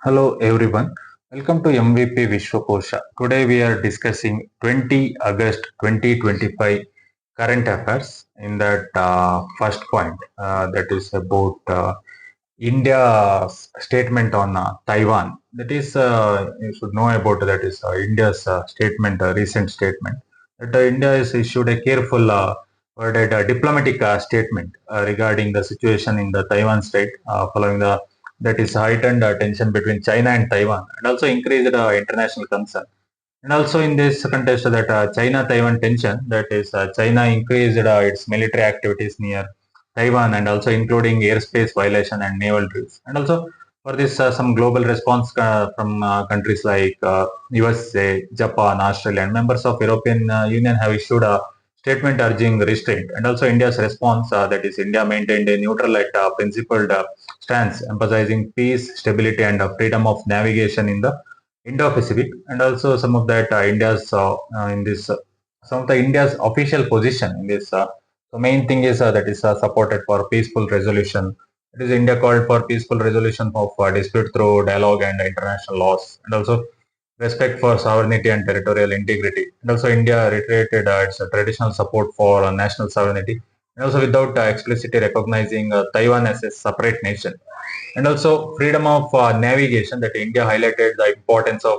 Hello everyone, welcome to MVP Vishwakosha. Today we are discussing 20 August 2025 current affairs. In that first point, that is about India's statement on Taiwan. That is, you should know about that is India's statement, recent statement. That India has issued a careful worded diplomatic statement regarding the situation in the Taiwan state following the that is heightened tension between China and Taiwan, and also increased international concern. And also in this context, that China-Taiwan tension, that is China increased its military activities near Taiwan, and also including airspace violation and naval drills. And also for this, some global response from countries like USA, Japan, Australia, and members of European Union have issued a statement urging restraint. And also India's response, that is India maintained a neutral yet principled stance, emphasizing peace, stability, and freedom of navigation in the Indo-Pacific, and also some of that India's in this some of the India's official position in this. The main thing is that is supported for peaceful resolution. It is India called for peaceful resolution of dispute through dialogue and international laws, and also respect for sovereignty and territorial integrity. And also India reiterated its traditional support for national sovereignty, and also without explicitly recognizing Taiwan as a separate nation. And also freedom of navigation, that India highlighted the importance of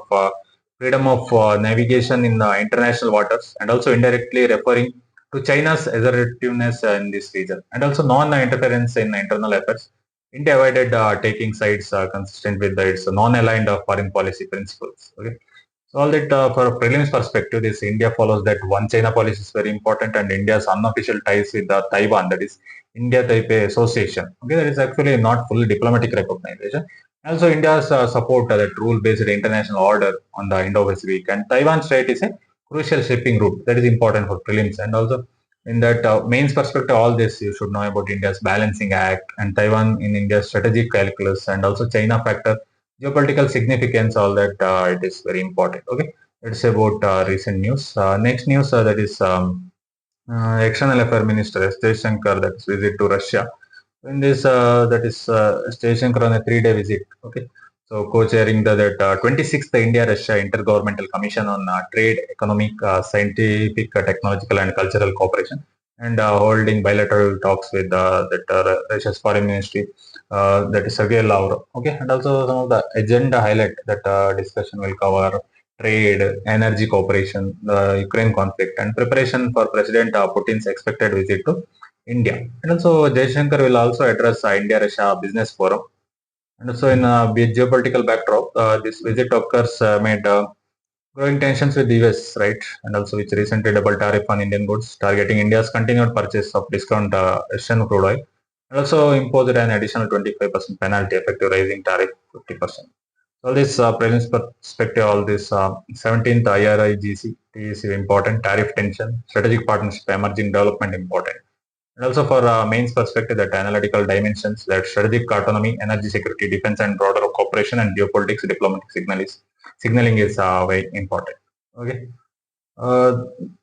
freedom of navigation in international waters, and also indirectly referring to China's assertiveness in this region, and also non-interference in internal affairs. India avoided taking sides consistent with its non-aligned foreign policy principles. Okay. So all that for a prelims perspective, this India follows that one China policy is very important, and India's unofficial ties with Taiwan, that is India-Taipei Association. Okay, that is actually not full diplomatic recognition. Also, India's support that rule-based international order on the Indo-Pacific, and Taiwan Strait is a crucial shipping route that is important for prelims. And also, in that mains perspective, all this you should know about India's balancing act and Taiwan in India's strategic calculus, and also China factor, geopolitical significance. All that it is very important. Okay, it's about recent news. Next news that is. External Affairs Minister S. Jaishankar, that is visit to Russia. In this, that is S. Jaishankar on a 3-day visit. Okay, so co-chairing that 26th India-Russia Intergovernmental Commission on Trade, Economic, Scientific, Technological, and Cultural Cooperation, and holding bilateral talks with Russia's Foreign Ministry, that is Sergei Lavrov. Okay, and also some of the agenda highlight that discussion will cover trade, energy cooperation, the Ukraine conflict, and preparation for President Putin's expected visit to India. And also, Jaishankar will also address India-Russia Business Forum. And also, in a geopolitical backdrop, this visit occurs amid growing tensions with the US, right? And also, which recently double tariff on Indian goods, targeting India's continued purchase of discount Russian crude oil, and also imposed an additional 25% penalty, effective raising tariff 50%. All this prelims perspective, all this 17th IRIGC is important, tariff tension, strategic partnership, emerging development important. And also for mains perspective, that analytical dimensions, that strategic autonomy, energy security, defense and broader cooperation, and geopolitics, diplomatic signaling is very important. Okay.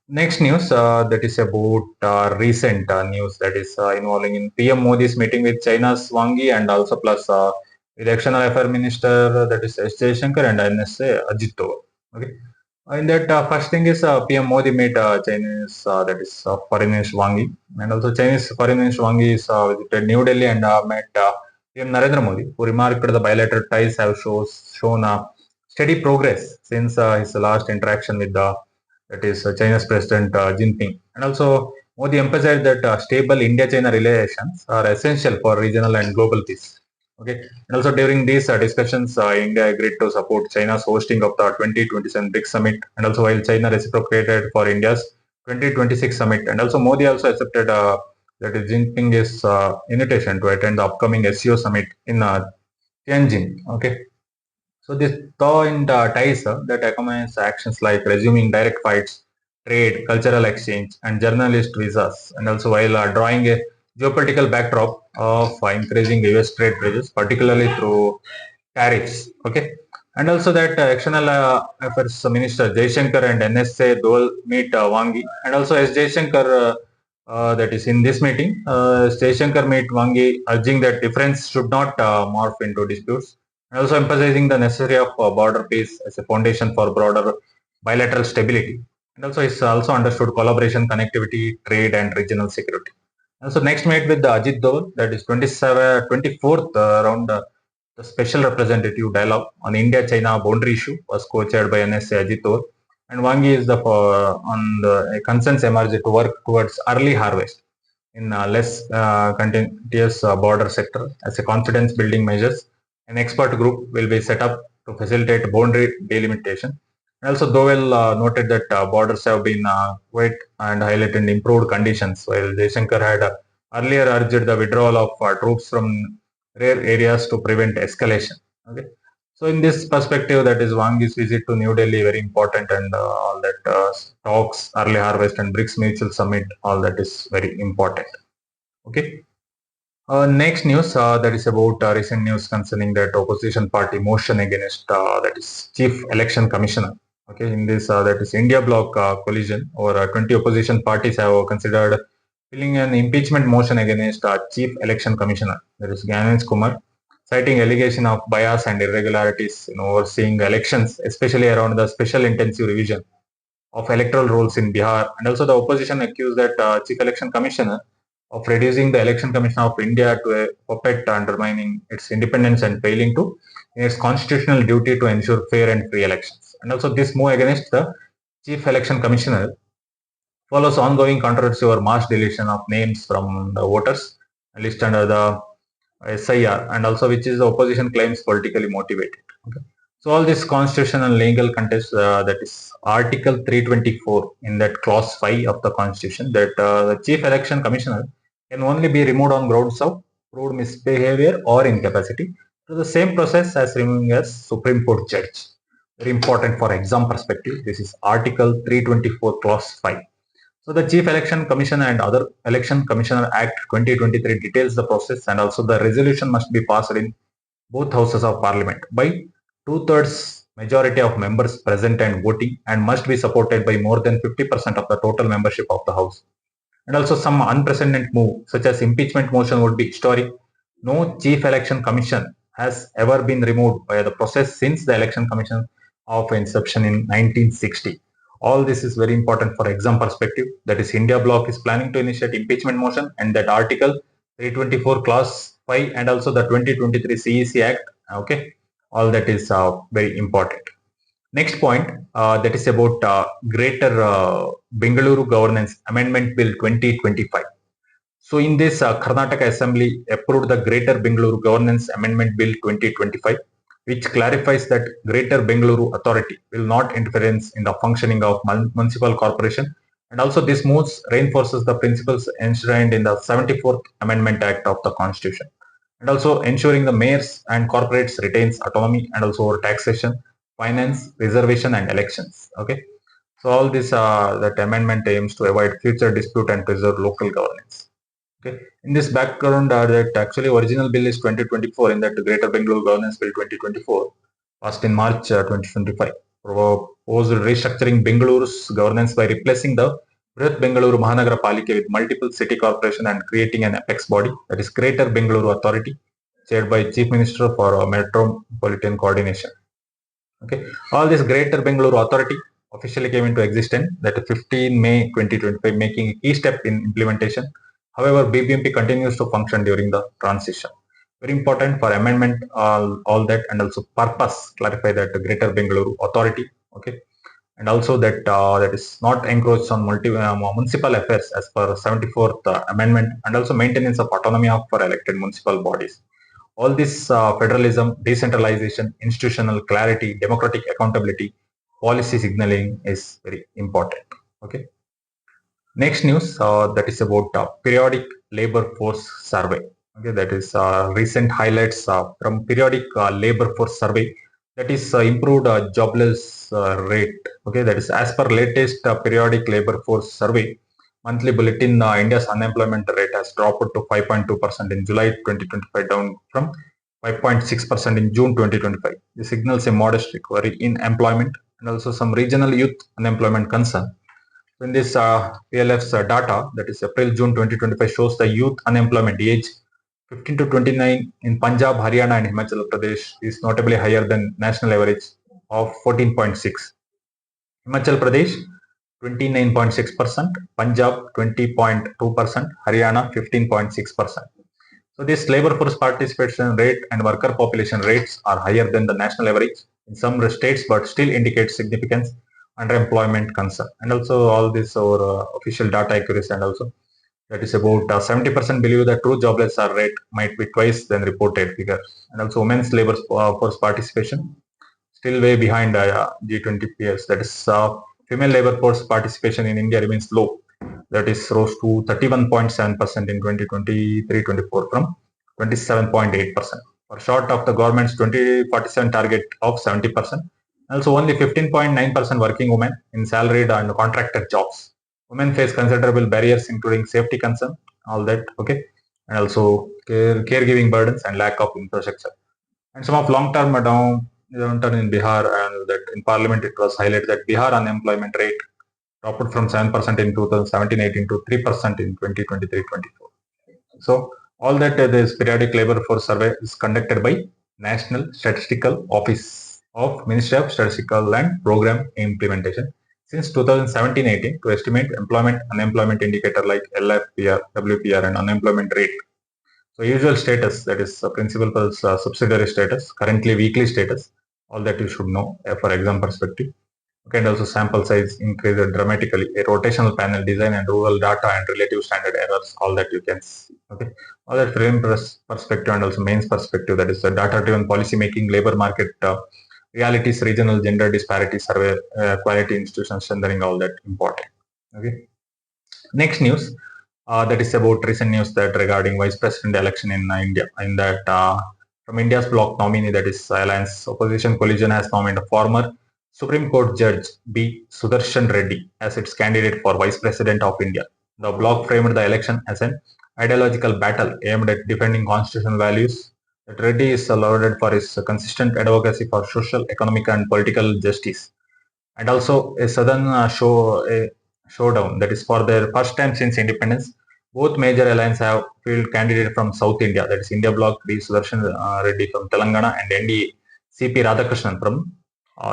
Next news that is about recent news that is involving in PM Modi's meeting with China's Wang Yi, and also plus with External Affairs Minister, that is S. Jaishankar, and NSA ajitdoval. Okay. In that first thing is PM Modi met Chinese that is Foreign Minister Wang Yi, and also Chinese Foreign Minister Wang Yi is visited New Delhi and met PM Narendra Modi, who remarked that the bilateral ties have shown steady progress since his last interaction with the that is China's President Jinping. And also Modi emphasized that stable India-China relations are essential for regional and global peace. Okay, and also during these discussions, India agreed to support China's hosting of the 2027 BRICS summit, and also while China reciprocated for India's 2026 summit, and also Modi also accepted that Jinping's invitation to attend the upcoming SEO summit in Tianjin. Okay, so this thaw in the ties that accompanies actions like resuming direct fights, trade, cultural exchange, and journalist visas, and also while drawing a geopolitical backdrop of increasing US trade pressures, particularly through tariffs. Okay, and also that External Affairs Minister Jaishankar and NSA Dole meet Wang Yi, and also as Jaishankar. That is in this meeting, Jaishankar meet Wang Yi, urging that difference should not morph into disputes, and also emphasizing the necessity of border peace as a foundation for broader bilateral stability. And also it's also understood collaboration, connectivity, trade, and regional security. And so next met with the Ajitdoval, that is 24th round. The special representative dialogue on India-China boundary issue was co-chaired by NSA Ajitdoval, and Wangyi is the on the consensus emerged to work towards early harvest in less contentious border sector as a confidence building measures. An expert group will be set up to facilitate boundary delimitation. And also, Dowell noted that borders have been quite and highlighted improved conditions, while Jaishankar had earlier urged the withdrawal of troops from rare areas to prevent escalation. Okay. So, in this perspective, that is Wang's visit to New Delhi very important, and all that talks, early harvest, and BRICS mutual summit, all that is very important. Okay. Next news that is about recent news concerning that opposition party motion against that is Chief Election Commissioner. Okay, in this that is India bloc collision, or 20 opposition parties have considered filing an impeachment motion against Chief Election Commissioner, that is Gyaneshkumar, citing allegation of bias and irregularities in overseeing elections, especially around the special intensive revision of electoral rolls in Bihar. And also the opposition accused that Chief Election Commissioner of reducing the Election Commission of India to a puppet, undermining its independence and failing to in its constitutional duty to ensure fair and free elections. And also this move against the Chief Election Commissioner follows ongoing controversy over mass deletion of names from the voters list under the SIR, and also which is the opposition claims politically motivated. Okay. So all this constitutional and legal contest, that is Article 324 in that clause 5 of the Constitution, that the Chief Election Commissioner can only be removed on grounds of proved misbehavior or incapacity through the same process as removing a Supreme Court judge. Very important for exam perspective. This is Article 324 clause 5. So the Chief Election Commission and other Election Commissioner Act 2023 details the process, and also the resolution must be passed in both houses of parliament by 2/3 majority of members present and voting, and must be supported by more than 50% of the total membership of the house. And also some unprecedented move such as impeachment motion would be historic. No Chief Election Commission has ever been removed by the process since the Election Commission of inception in 1960. All this is very important for exam perspective. That is India bloc is planning to initiate impeachment motion, and that Article 324 clause 5 and also the 2023 CEC Act. Okay, all that is very important. Next point, that is about Greater Bengaluru Governance Amendment Bill 2025. So in this, Karnataka Assembly approved the Greater Bengaluru Governance Amendment Bill 2025, which clarifies that Greater Bengaluru Authority will not interference in the functioning of municipal corporation. And also this moves reinforces the principles enshrined in the 74th Amendment Act of the Constitution. And also ensuring the mayors and corporates retains autonomy, and also over taxation, finance, reservation, and elections. Okay. So all this that amendment aims to avoid future dispute and preserve local governance. Okay. In this background, that actually original bill is 2024, in that Greater Bengaluru Governance Bill 2024, passed in March 2025, proposed restructuring Bengaluru's governance by replacing the Brihat Bengaluru Mahanagara Palike with multiple city corporation and creating an apex body, that is Greater Bengaluru Authority, chaired by Chief Minister for Metropolitan Coordination. Okay, all this Greater Bengaluru Authority officially came into existence that 15 May 2025, making a key step in implementation. However, BBMP continues to function during the transition. Very important for amendment, all that, and also purpose, clarify that the Greater Bengaluru Authority, okay, and also that that is not encroached on municipal affairs as per 74th Amendment, and also maintenance of autonomy for elected municipal bodies. All this federalism, decentralization, institutional clarity, democratic accountability, policy signaling is very important. Okay. Next news that is about periodic labor force survey. Okay, that is recent highlights from periodic labor force survey, that is improved jobless rate. Okay, that is as per latest periodic labor force survey monthly bulletin, India's unemployment rate has dropped to 5.2% in July 2025, down from 5.6% in June 2025. This signals a modest recovery in employment, and also some regional youth unemployment concern. In this PLF's data, that is April-June 2025, shows the youth unemployment age 15 to 29 in Punjab, Haryana and Himachal Pradesh is notably higher than national average of 14.6. Himachal Pradesh 29.6%, Punjab 20.2%, Haryana 15.6%. So this labor force participation rate and worker population rates are higher than the national average in some states, but still indicate significant underemployment concern. And also all this our official data accuracy, and also that is about 70% believe that true jobless rate might be twice than reported figures. And also women's labor force participation still way behind G20 peers. That is female labor force participation in India remains low. That is rose to 31.7% in 2023-24 from 27.8%. For short of the government's 2047 target of 70%. Also only 15.9% working women in salaried and contracted jobs. Women face considerable barriers including safety concern, all that, okay, and also caregiving burdens and lack of infrastructure. And some of long-term downturn in Bihar, and that in Parliament it was highlighted that Bihar unemployment rate dropped from 7% in 2017-18 to 3% in 2023-24. So all that this periodic labor force survey is conducted by National Statistical Office of Ministry of Statistical and Program Implementation since 2017-18 to estimate employment, unemployment indicator like LFPR, WPR and unemployment rate. So usual status, that is principal plus subsidiary status, currently weekly status, all that you should know for exam perspective. Okay, and also sample size increased dramatically, a rotational panel design and rural data and relative standard errors, all that you can see. Okay, all that frame perspective and also mains perspective, that is the data driven policy making, labor market realities, regional gender disparity survey, quality institution strengthening, all that important. Okay, next news. That is about recent news that regarding vice president election in India. In that, from India's bloc nominee, that is Alliance Opposition Coalition, has nominated former Supreme Court Judge B. Sudarshanreddy as its candidate for Vice President of India. The bloc framed the election as an ideological battle aimed at defending constitutional values. That Reddy is lauded for his consistent advocacy for social, economic, and political justice, and also a sudden showdown. That is for their first time since independence. Both major alliances have fielded candidates from South India, that is India Bloc B. Sudarshan Reddy from Telangana and NDA CP Radhakrishnan from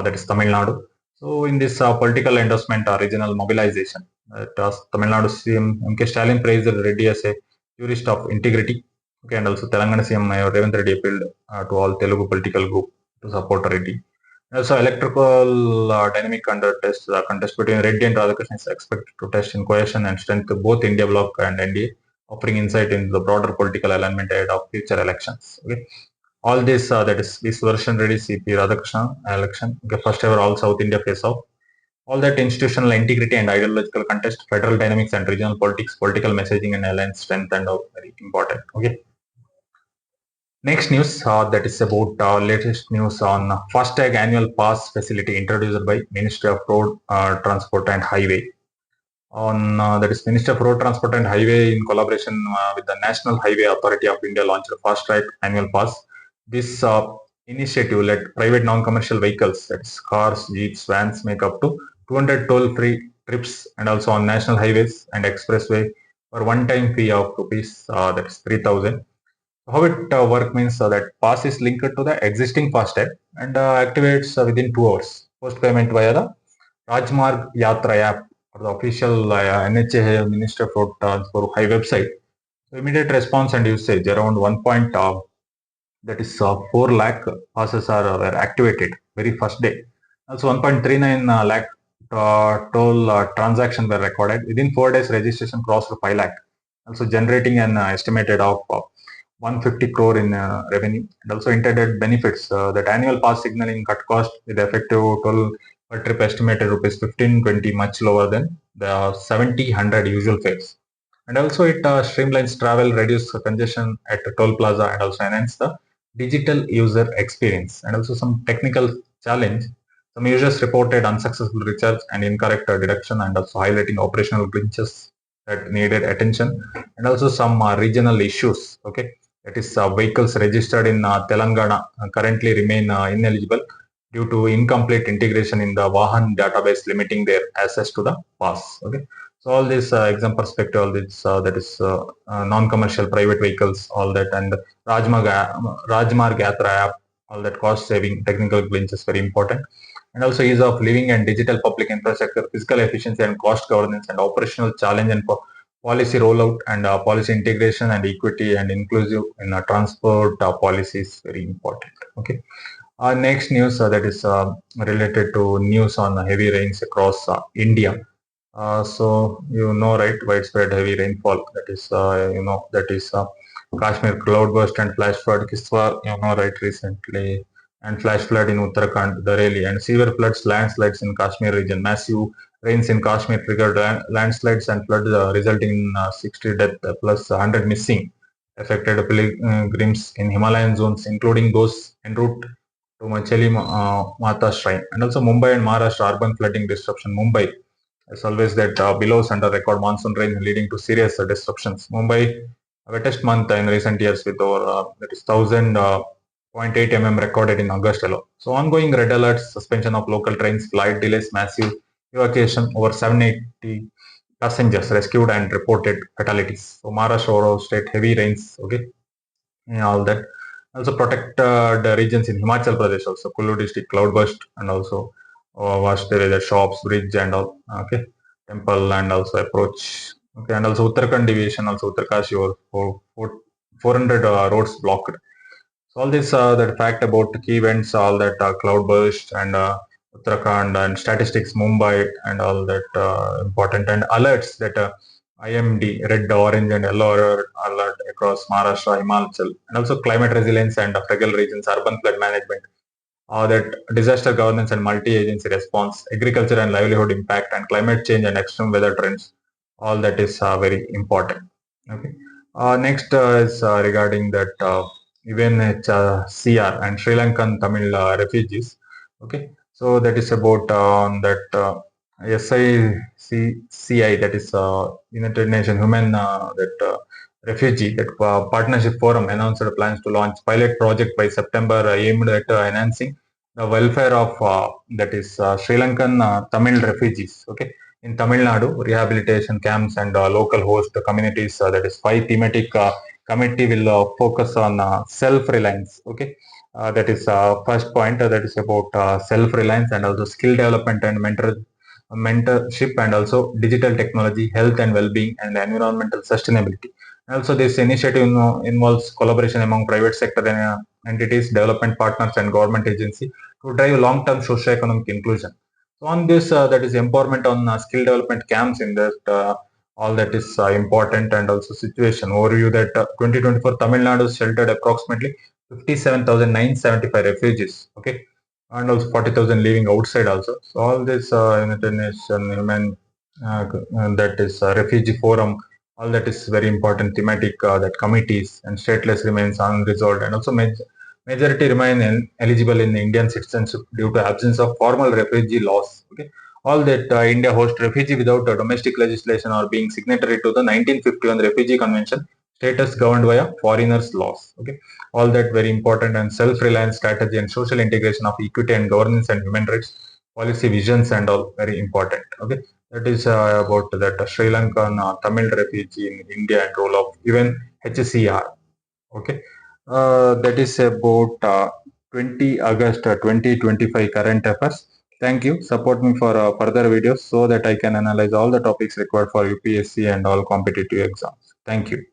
that is Tamil Nadu. So in this political endorsement regional mobilization, Tamil Nadu CM MK Stalin praised Reddy as a jurist of integrity. Okay, and also Telangana CM Revanth Reddy appealed to all Telugu political group to support Reddy. Also, electrical dynamic contest between Reddy and Radhakrishnan is expected to test in cohesion and strength both India Bloc and NDA, offering insight into the broader political alignment ahead of future elections. Okay, all this that is this version ready CP Radhakrishnan election, okay, first ever all South India face off. All that institutional integrity and ideological contest, federal dynamics and regional politics, political messaging and alliance strength and very important. Okay. Next news that is about latest news on fasttag annual pass facility introduced by Ministry of Road Transport and Highway. On that is Ministry of Road Transport and Highway in collaboration with the National Highway Authority of India launched a fast-track annual pass. This initiative let private non-commercial vehicles, that's cars, jeeps, vans, make up to 200 toll-free trips, and also on national highways and expressway for one-time fee of rupees that is 3,000. How it work means that pass is linked to the existing fasttag and activates within 2 hours. Post payment via the Rajmarg Yatra app or the official NHA Ministry of Road Transport High website. So immediate response and usage around 4 lakh passes were activated very first day. Also 1.39 lakh toll transactions were recorded. Within 4 days registration crossed 5 lakh. Also generating an estimated of 150 crore in revenue, and also intended benefits that annual pass signaling cut cost with effective toll per trip estimated rupees 15-20, much lower than the 70-100 usual fares. And also it streamlines travel, reduce congestion at the toll plaza, and also enhance the digital user experience. And also some technical challenge. Some users reported unsuccessful recharge and incorrect deduction, and also highlighting operational glitches that needed attention, and also some regional issues. Okay, that is vehicles registered in Telangana currently remain ineligible due to incomplete integration in the Vahan database, limiting their access to the pass. Okay, So all this exam perspective, all this that is non-commercial private vehicles, all that, and Rajmarg Yatra app, all that cost saving technical glitch is very important. And also ease of living and digital public infrastructure, physical efficiency and cost governance, and operational challenge and policy rollout, and policy integration and equity and inclusive in transport policy is very important. Okay. Next news that is related to news on heavy rains across India. So you know, right, widespread heavy rainfall. That is that is Kashmir cloudburst and flash flood, Kiswar, you know, right, recently, and flash flood in Uttarakhand, Dareli, and severe floods, landslides in Kashmir region. Massive rains in Kashmir triggered landslides and floods, resulting in 60 deaths plus 100 missing. Affected pilgrims in Himalayan zones, including those en route to Macheli Mata Shrine. And also Mumbai and Maharashtra urban flooding disruption. Mumbai, as always, that billows under record monsoon rain leading to serious disruptions. Mumbai, wettest month in recent years with over that is 1000.8 mm recorded in August alone. So ongoing red alerts, suspension of local trains, flight delays, massive evacuation, over 780 passengers rescued and reported fatalities. So Maharashtra overall state heavy rains. Okay, all that. Also protected regions in Himachal Pradesh, also Kullu district cloudburst, and also vast area shops, bridge, and all. Okay, temple and also approach. Okay, and also Uttarakhand deviation, also Uttarkashi, or 400 roads blocked. So all this that fact about key events, all that cloudburst and Uttarakhand and statistics, Mumbai, and all that important, and alerts that IMD, red, orange, and yellow alert across Maharashtra, Himachal, and also climate resilience and fragile regions, urban flood management, that disaster governance and multi-agency response, agriculture and livelihood impact, and climate change and extreme weather trends. All that is very important. Okay. Next is regarding that UNHCR and Sri Lankan Tamil refugees. Okay. So that is about that SICCI, that is United Nations Human Refugee, that partnership forum announced plans to launch pilot project by September aimed at enhancing the welfare of that is Sri Lankan Tamil refugees. Okay, in Tamil Nadu, rehabilitation camps and local host communities. That is 5 thematic committee will focus on self-reliance. Okay, that is first point. That is about self-reliance and also skill development and mentorship, and also digital technology, health and well-being, and environmental sustainability. Also, this initiative involves collaboration among private sector entities, development partners, and government agency to drive long-term socio-economic inclusion. So on this, that is empowerment on skill development camps in that all that is important, and also situation overview that 2024 Tamil Nadu sheltered approximately 57,975 refugees. Okay, and also 40,000 living outside also. So all this United Nations Human that is refugee forum, all that is very important thematic that committees and stateless remains unresolved, and also majority remain eligible in Indian citizenship due to absence of formal refugee laws. Okay, all that India hosts refugee without domestic legislation or being signatory to the 1951 Refugee Convention, status governed by foreigners laws. Okay, all that very important, and self-reliance strategy and social integration of equity and governance and human rights policy visions and all very important. Okay, that is about that Sri Lankan Tamil refugee in India and role of even HCR. Okay, that is about 20 August 2025 current affairs. Thank you. Support me for further videos so that I can analyze all the topics required for UPSC and all competitive exams. Thank you.